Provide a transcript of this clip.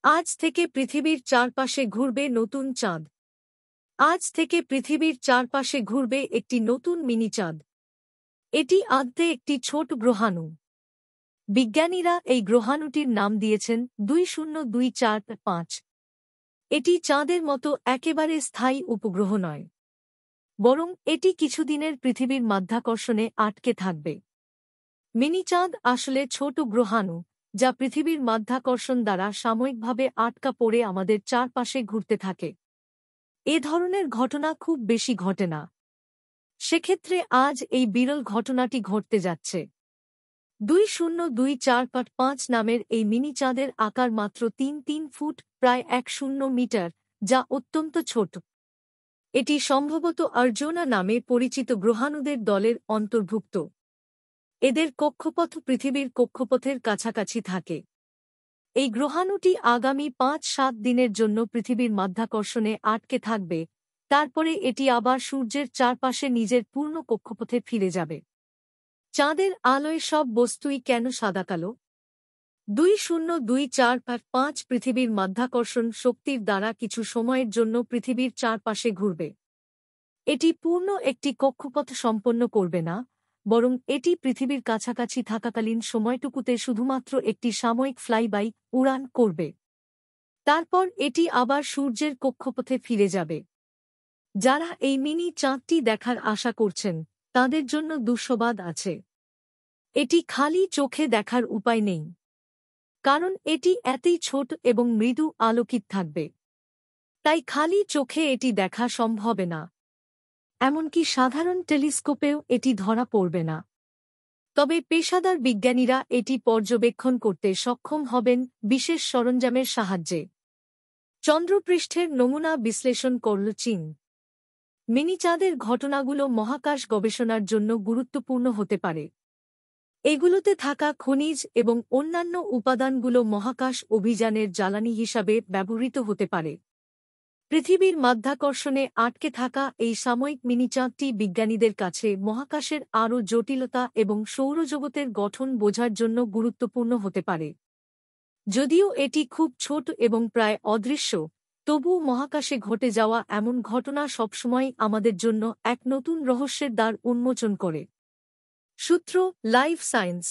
আজ থেকে পৃথিবীর চারপাশে ঘুরবে নতুন চাঁদ। আজ থেকে পৃথিবীর চারপাশে ঘুরবে একটি নতুন মিনি চাঁদ। এটি আদতে একটি ছোট গ্রহাণু। বিজ্ঞানীরা এই গ্রহাণুটির নাম দিয়েছেন 20245। এটি চাঁদের মতো একেবারে স্থায়ী উপগ্রহ নয়, বরং এটি কিছুদিনের পৃথিবীর মাধ্যাকর্ষণে আটকে থাকবে। মিনি চাঁদ আসলে ছোট গ্রহাণু, যা পৃথিবীর মাধ্যাকর্ষণ দ্বারা সাময়িকভাবে আটকা পড়ে আমাদের চারপাশে ঘুরতে থাকে। এ ধরনের ঘটনা খুব বেশি ঘটে না। সেক্ষেত্রে আজ এই বিরল ঘটনাটি ঘটতে যাচ্ছে। 20245 নামের এই মিনি চাঁদের আকার মাত্র 3 ফুট, প্রায় 10 মিটার, যা অত্যন্ত ছোট। এটি সম্ভবত আর্জোনা নামে পরিচিত গ্রহাণুদের দলের অন্তর্ভুক্ত। এদের কক্ষপথ পৃথিবীর কক্ষপথের কাছাকাছি থাকে। এই গ্রহাণুটি আগামী 5-7 দিনের জন্য পৃথিবীর মাধ্যাকর্ষণে আটকে থাকবে, তারপরে এটি আবার সূর্যের চারপাশে নিজের পূর্ণ কক্ষপথে ফিরে যাবে। চাঁদের আলোয় সব বস্তুই কেন সাদাকালো? 20245 পৃথিবীর মাধ্যাকর্ষণ শক্তির দ্বারা কিছু সময়ের জন্য পৃথিবীর চারপাশে ঘুরবে। এটি পূর্ণ একটি কক্ষপথ সম্পন্ন করবে না, বরং এটি পৃথিবীর কাছাকাছি থাকাকালীন সময়টুকুতে শুধুমাত্র একটি সাময়িক ফ্লাইবাই উড়ান করবে। তারপর এটি আবার সূর্যের কক্ষপথে ফিরে যাবে। যারা এই মিনি চাঁদটি দেখার আশা করছেন, তাদের জন্য দুঃসংবাদ আছে। এটি খালি চোখে দেখার উপায় নেই, কারণ এটি এতই ছোট এবং মৃদু আলোকিত থাকবে। তাই খালি চোখে এটি দেখা সম্ভব না। এমনকি সাধারণ টেলিস্কোপেও এটি ধরা পড়বে না। তবে পেশাদার বিজ্ঞানীরা এটি পর্যবেক্ষণ করতে সক্ষম হবেন বিশেষ সরঞ্জামের সাহায্যে। চন্দ্রপৃষ্ঠের নমুনা বিশ্লেষণ করল চীন। মিনি চাঁদের ঘটনাগুলো মহাকাশ গবেষণার জন্য গুরুত্বপূর্ণ হতে পারে। এগুলোতে থাকা খনিজ এবং অন্যান্য উপাদানগুলো মহাকাশ অভিযানের জ্বালানি হিসাবে ব্যবহৃত হতে পারে। পৃথিবীর মাধ্যাকর্ষণে আটকে থাকা এই সাময়িক মিনিচাঁদটি বিজ্ঞানীদের কাছে মহাকাশের আরও জটিলতা এবং সৌরজগতের গঠন বোঝার জন্য গুরুত্বপূর্ণ হতে পারে। যদিও এটি খুব ছোট এবং প্রায় অদৃশ্য, তবুও মহাকাশে ঘটে যাওয়া এমন ঘটনা সবসময় আমাদের জন্য এক নতুন রহস্যের দ্বার উন্মোচন করে। সূত্র: লাইফ সায়েন্স।